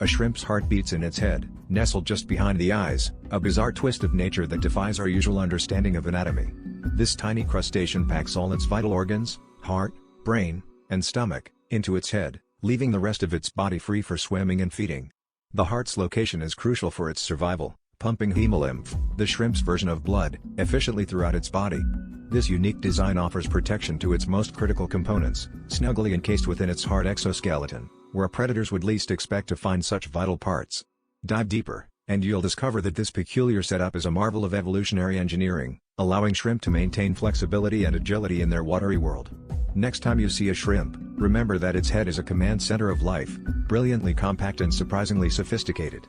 A shrimp's heart beats in its head, nestled just behind the eyes, a bizarre twist of nature that defies our usual understanding of anatomy. This tiny crustacean packs all its vital organs, heart, brain, and stomach, into its head, leaving the rest of its body free for swimming and feeding. The heart's location is crucial for its survival, pumping hemolymph, the shrimp's version of blood, efficiently throughout its body. This unique design offers protection to its most critical components, snugly encased within its hard exoskeleton, where predators would least expect to find such vital parts. Dive deeper, and you'll discover that this peculiar setup is a marvel of evolutionary engineering, allowing shrimp to maintain flexibility and agility in their watery world. Next time you see a shrimp, remember that its head is a command center of life, brilliantly compact and surprisingly sophisticated.